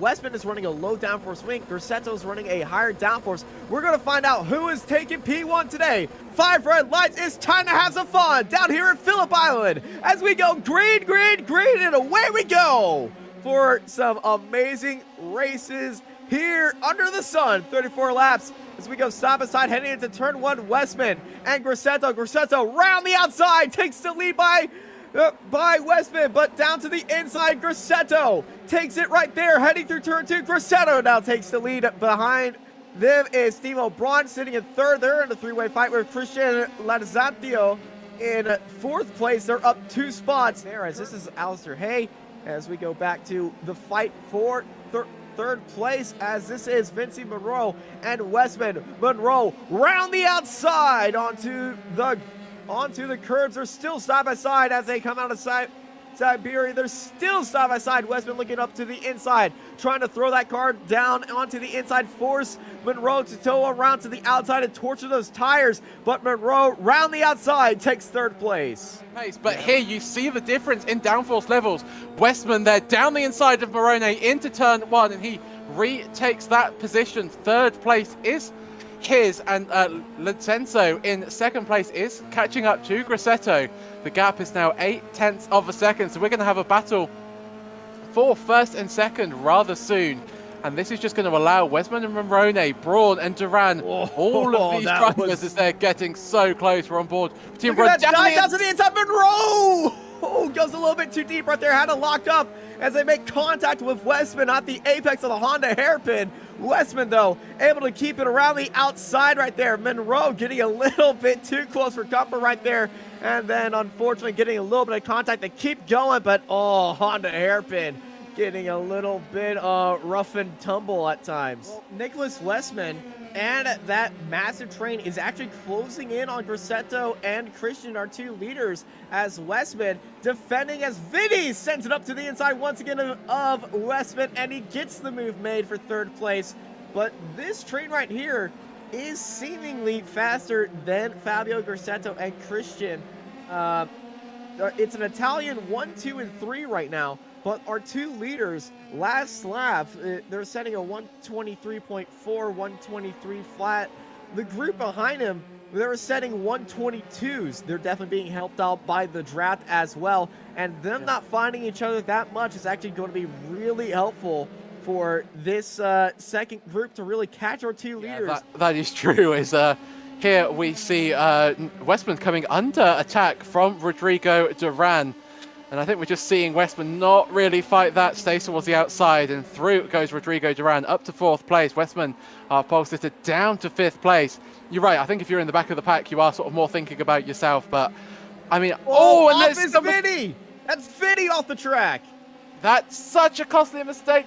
Westman is running a low downforce wing. Grosseto is running a higher downforce. We're going to find out who is taking P1 today. 5 red lights. It's time to have some fun down here at Phillip Island as we go green, green, green, and away we go for some amazing races here under the sun. 34 laps as we go side by side heading into turn 1. Westman and Grosseto. Grosseto round the outside takes the lead by Westman, but down to the inside. Grosseto takes it right there, heading through turn 2. Grosseto now takes the lead. Behind them is Steve O'Brien sitting in 3rd. They're in a 3-way fight with Christian Latizantio in 4th place. They're up 2 spots there as this is Alistair Hay as we go back to the fight for 3rd place, as this is Vinci Monroe and Westman. Monroe round the outside onto the curbs. They're still side by side as they come out of Siberia. They're still side by side. Westman looking up to the inside, trying to throw that car down onto the inside, force Monroe to tow around to the outside and torture those tires. But Monroe round the outside takes 3rd place. But here you see the difference in downforce levels. Westman there down the inside of Morone into turn 1, and he retakes that position. 3rd place is his, and Lorenzo in 2nd place is catching up to Grosseto. The gap is now 0.8 of a second, so we're going to have a battle for 1st and 2nd rather soon. And this is just going to allow Westman and Morone, Braun and Duran, all of these drivers as they're getting so close. We're on board. Look at that dive down to the inside. Monroe goes a little bit too deep right there. Had it locked up as they make contact with Westman at the apex of the Honda hairpin. Westman, though, able to keep it around the outside right there. Monroe getting a little bit too close for comfort right there. And then, unfortunately, getting a little bit of contact. They keep going, but, Honda hairpin getting a little bit rough and tumble at times. Well, Nicholas Westman and that massive train is actually closing in on Grosseto and Christian, our 2 leaders, as Westman defending as Vinny sends it up to the inside once again of Westman, and he gets the move made for 3rd place. But this train right here is seemingly faster than Fabio Grosseto and Christian. It's an Italian 1, 2, and 3 right now. But our 2 leaders, last lap, they're setting a 123.4, 123 flat. The group behind him, they're setting 122s. They're definitely being helped out by the draft as well. And them not finding each other that much is actually going to be really helpful for this 2nd group to really catch our 2 leaders. That is true. Here we see Westman coming under attack from Rodrigo Duran. And I think we're just seeing Westman not really fight that, stays towards the outside, and through goes Rodrigo Duran up to 4th place. Westman, our pole sitter, down to 5th place. You're right, I think if you're in the back of the pack, you are sort of more thinking about yourself, but I mean, and that's Vinny! That's Vinny off the track! That's such a costly mistake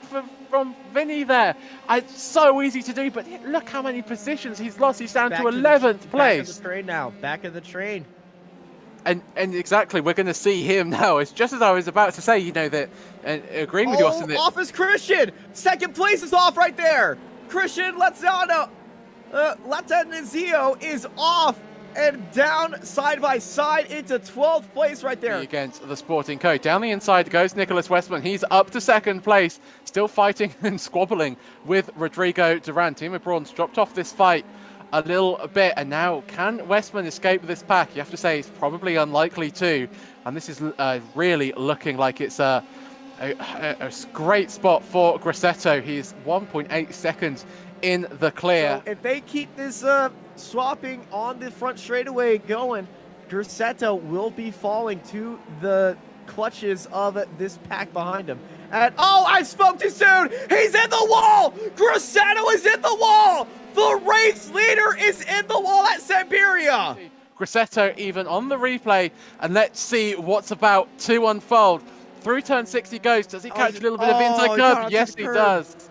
from Vinny there. It's so easy to do, but look how many positions he's lost. He's down to 11th place. Back of the train now, back of the train. And exactly, we're going to see him now. It's just as I was about to say, you know, that agreeing with you, Austin. Off is Christian. 2nd place is off right there. Christian Latizantio is off and down side by side into 12th place right there. Against the Sporting Code. Down the inside goes Nicholas Westman. He's up to 2nd place, still fighting and squabbling with Rodrigo Duran. Team of Braun's dropped off this fight a little bit, and now can Westman escape this pack? You have to say it's probably unlikely to, and this is really looking like it's a great spot for Grosseto. He's 1.8 seconds in the clear. So if they keep this swapping on the front straightaway going, Grosseto will be falling to the clutches of this pack behind him. And I spoke too soon. He's in the wall. Grosseto is in the wall. The race leader is in the wall at Siberia. Grosseto even on the replay, and let's see what's about to unfold. Through turn 6 he goes. Does he catch a little bit of inside curve? Yes, he does.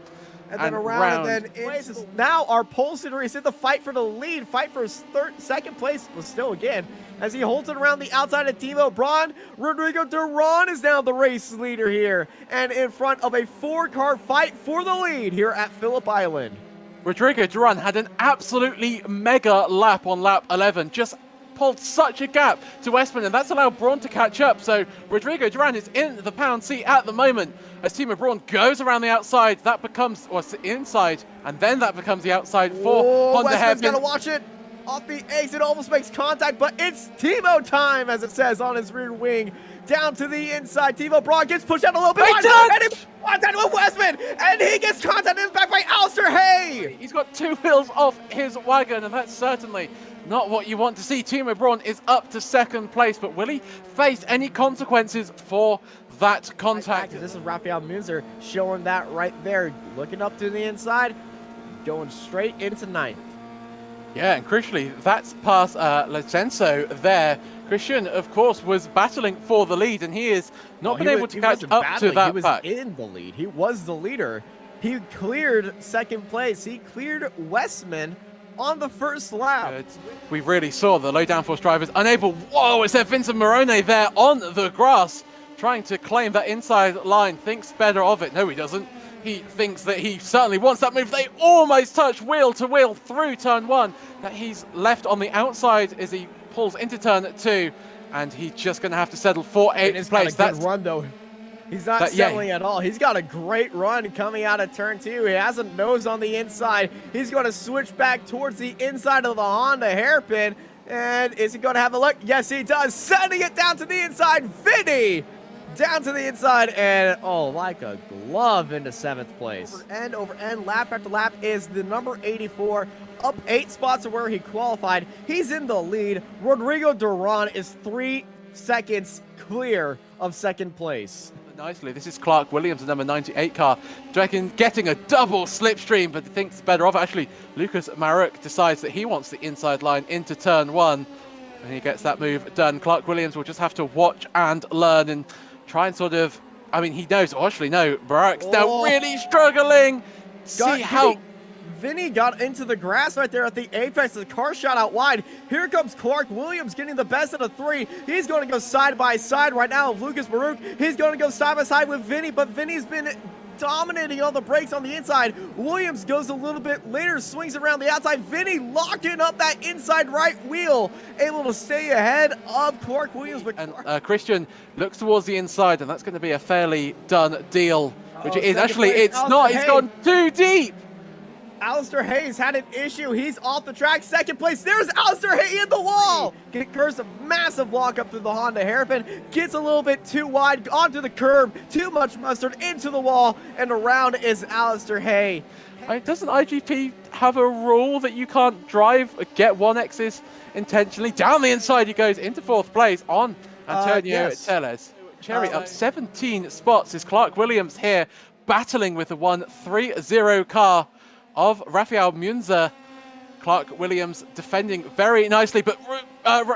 And then around, and then now our pole sitter is in the fight for the lead, fight for his 2nd place, well, still again, as he holds it around the outside of Timo Braun. Rodrigo Duran is now the race leader here, and in front of a 4-car fight for the lead here at Phillip Island. Rodrigo Duran had an absolutely mega lap on lap 11, just pulled such a gap to Westman, and that's allowed Braun to catch up. So Rodrigo Duran is in the pound seat at the moment as Timo Braun goes around the outside. That becomes, well, inside, and then that becomes the outside for Honda Westman's Hairpin. gonna watch it off the exit, almost makes contact, but it's Timo time, as it says on his rear wing. Down to the inside, Timo Braun gets pushed out a little bit wide, and he contact with Westman, and he gets contact in the back by Alistair Hay. He's got 2 wheels off his wagon, and that's certainly not what you want to see. Timo Braun is up to 2nd place, but will he face any consequences for that contact? This is Rafael Munzer showing that right there, looking up to the inside, going straight into 9th. Yeah, and crucially, that's past Lorenzo there. Christian, of course, was battling for the lead, and he has not been able to catch up to that pack. He was in the lead. He was the leader. He cleared 2nd place. He cleared Westman on the first lap. We really saw the low downforce drivers unable. Whoa, it's Vincent Morone there on the grass, trying to claim that inside line. Thinks better of it. No, he doesn't. He thinks that he certainly wants that move. They almost touch wheel to wheel through turn 1. That he's left on the outside as he pulls into turn 2, and he's just going to have to settle for 8th place. That's a good run, though. He's not settling at all. He's got a great run coming out of turn 2. He has a nose on the inside. He's going to switch back towards the inside of the Honda hairpin. And is he going to have a look? Yes, he does. Sending it down to the inside. Vinny down to the inside, and like a glove into 7th place. Over end, lap after lap is the number 84, up 8 spots to where he qualified. He's in the lead. Rodrigo Duran is 3 seconds clear of 2nd place. Nicely, this is Clark Williams, the number 98 car, getting a double slipstream, but thinks better of it. Actually, Lucas Maruk decides that he wants the inside line into turn 1, and he gets that move done. Clark Williams will just have to watch and learn and try and sort of, I mean, he knows, actually, no, Barak's now really struggling. See how Vinny got into the grass right there at the apex. The car shot out wide. Here comes Clark Williams getting the best of the 3. He's going to go side by side right now with Lucas Baruch. He's going to go side by side with Vinny, but Vinny's been dominating all the brakes on the inside. Williams goes a little bit later, swings around the outside. Vinny locking up that inside right wheel, able to stay ahead of Clark Williams. And Christian looks towards the inside, and that's going to be a fairly done deal, which it is. Actually, it's not. He's gone too deep. Alistair Hayes had an issue. He's off the track. 2nd place. There's Alistair Hayes in the wall. Incurs a massive walk up through the Honda hairpin. Gets a little bit too wide onto the curb. Too much mustard into the wall. And around is Alistair Hayes. Doesn't IGP have a rule that you can't drive, get 1Xs intentionally? Down the inside he goes into 4th place on Antonio Teles. Cherry up 17 spots is Clark Williams here, battling with the 1-3-0 car of Rafael Munzer. Clark Williams defending very nicely, but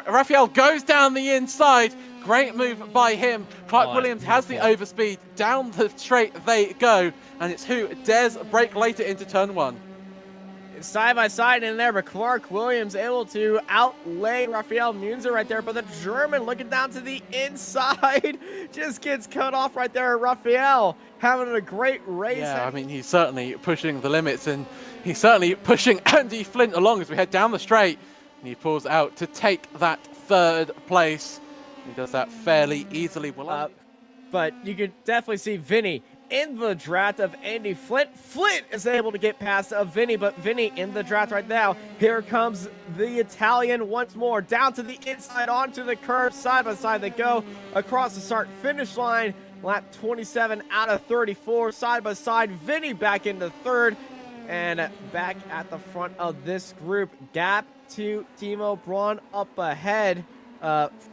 Rafael goes down the inside. Great move by him. Clark Williams has the overspeed. Down the straight they go, and it's who dares brake later into turn 1. Side by side in there, but Clark Williams able to outlay Rafael Munzer right there, but the German looking down to the inside just gets cut off right there. Rafael having a great race. Yeah, I mean, he's certainly pushing the limits, and he's certainly pushing Andy Flint along as we head down the straight, and he pulls out to take that 3rd place. He does that fairly easily. But you could definitely see Vinny in the draft of Andy Flint. Flint is able to get past Vinny, but Vinny in the draft right now. Here comes the Italian once more. Down to the inside, onto the curb, side by side they go. Across the start-finish line, lap 27 out of 34, side by side. Vinny back into 3rd, and back at the front of this group. Gap to Timo Braun up ahead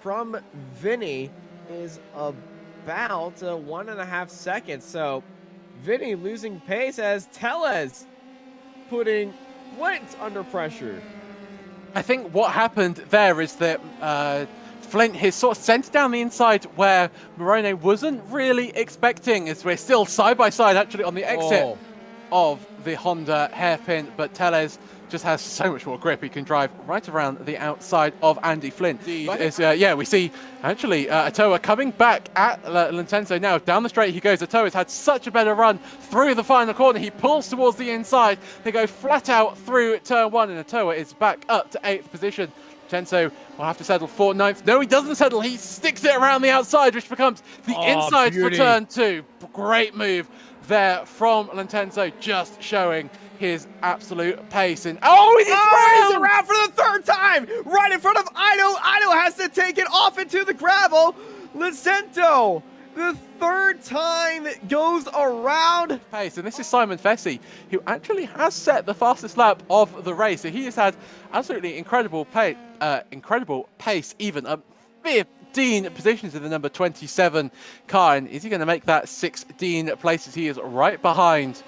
from Vinny is about 1.5 seconds. So Vinny losing pace as Teles putting Flint under pressure. I think what happened there is that Flint has sort of sent down the inside where Morone wasn't really expecting, as we're still side by side actually on the exit of the Honda hairpin, but Teles just has so much more grip. He can drive right around the outside of Andy Flint. Yeah, we see actually Atoa coming back at Lentenso now. Down the straight he goes. Atoa's had such a better run through the final corner. He pulls towards the inside. They go flat out through turn 1, and Atoa is back up to 8th position. Vincenzo will have to settle for 9th. No, he doesn't settle. He sticks it around the outside, which becomes the inside for turn 2. Great move there from Vincenzo, just showing his absolute pace. And he's around for the 3rd time, right in front of Ido. Ido has to take it off into the gravel. Licento, the 3rd time it goes around. Pace, and this is Simon Fessy, who actually has set the fastest lap of the race. So he has had absolutely incredible pace, even up 15 positions in the number 27 car. And is he going to make that 16 places? He is right behind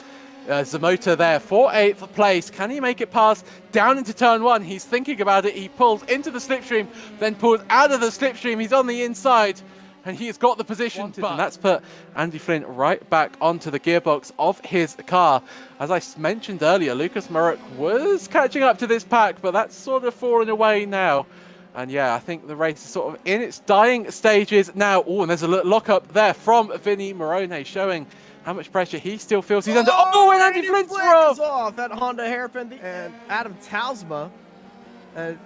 Zamota there for 8th place. Can he make it past down into turn 1? He's thinking about it. He pulls into the slipstream, then pulls out of the slipstream. He's on the inside, and he has got the position. And that's put Andy Flynn right back onto the gearbox of his car. As I mentioned earlier, Lucas Murrock was catching up to this pack, but that's sort of fallen away now. And yeah, I think the race is sort of in its dying stages now. Oh, and there's a lock-up there from Vinny Morone, showing how much pressure he still feels. He's under. Oh, and Andy Flynn's off that Honda hairpin. And Adam Talsma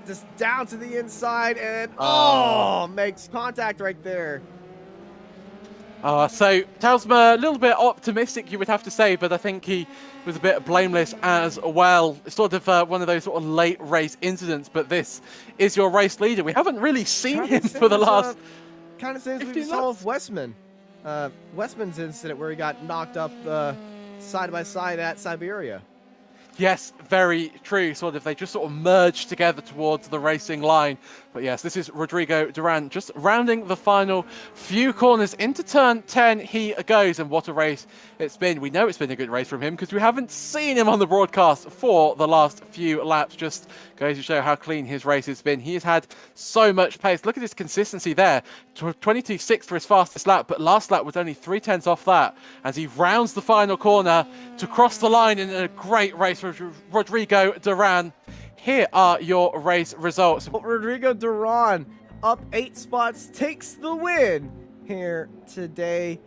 just down to the inside and makes contact right there. So Talsma, a little bit optimistic, you would have to say, but I think he was a bit blameless as well. It's sort of one of those sort of late race incidents, but this is your race leader. We haven't really seen him for the last. Kind of same as we saw with Westman. Westman's incident where he got knocked up side by side at Siberia. Yes, very true. Sort of, they just sort of merged together towards the racing line. But yes, this is Rodrigo Duran just rounding the final few corners into turn 10. He goes, and what a race it's been. We know it's been a good race from him because we haven't seen him on the broadcast for the last few laps. Just goes to show how clean his race has been. He has had so much pace. Look at his consistency there. 22.6 for his fastest lap, but last lap was only 0.3 off that as he rounds the final corner to cross the line in a great race for Rodrigo Duran. Here are your race results. Rodrigo Duran up 8 spots, takes the win here today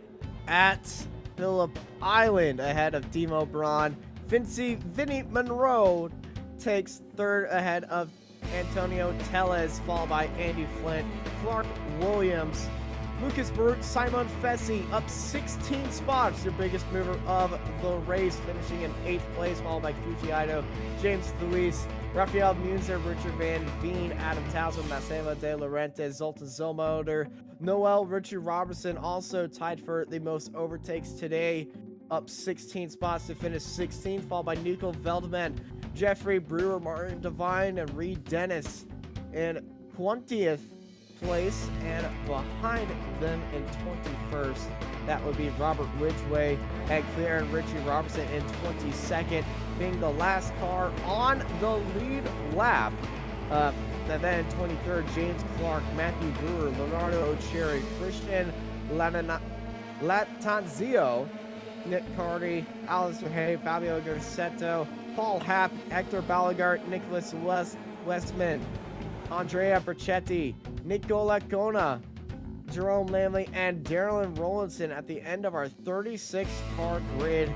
at Phillip Island ahead of Demo Braun. Vinny Monroe takes 3rd ahead of Antonio Tellez, followed by Andy Flint, Clark Williams, Lucas Baruch, Simon Fessy up 16 spots, your biggest mover of the race, finishing in 8th place, followed by Kuji Ido, James Luis, Rafael Munzer, Richard Van Veen, Adam Townsend, Maceva De Laurentiis, Zoltan Zollmotor, Noel Richard Robertson also tied for the most overtakes today, up 16 spots to finish 16th, followed by Nico Veldman, Jeffrey Breuer, Martin Devine, and Reed Dennis in 20th place, and behind them in 21st, that would be Robert Ridgway, Ed Clear, and Richie Robertson in 22nd, being the last car on the lead lap. And then in 23rd, James Clark, Matthew Brewer, Leonardo O'Cherry, Christian Latanzio, Nick Carty, Alistair Hay, Fabio Garcetto, Paul Happ, Hector Ballagart, Nicholas Westman, Andrea Brachetti, Nicola Kona, Jerome Lamley, and Darylyn Rowlandson at the end of our 36 car grid